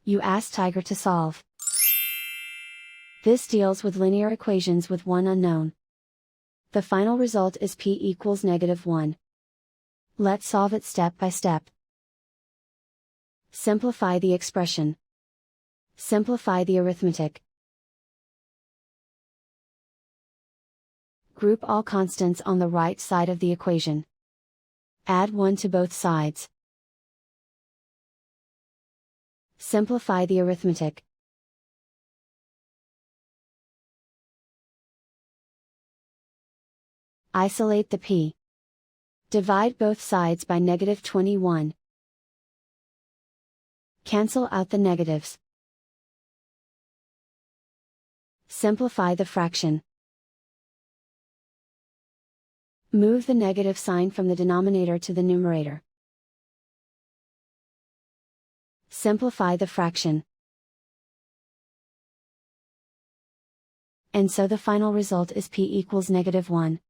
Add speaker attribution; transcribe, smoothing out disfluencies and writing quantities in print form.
Speaker 1: You ask Tiger to solve. This deals with linear equations with one unknown. The final result is p equals -1. Let's solve it step by step. Simplify the expression. Simplify the arithmetic. Group all constants on the right side of the equation. Add 1 to both sides. Simplify the arithmetic. Isolate the p. Divide both sides by -21. Cancel out the negatives. Simplify the fraction. Move the negative sign from the denominator to the numerator. Simplify the fraction. And so the final result is p equals -1.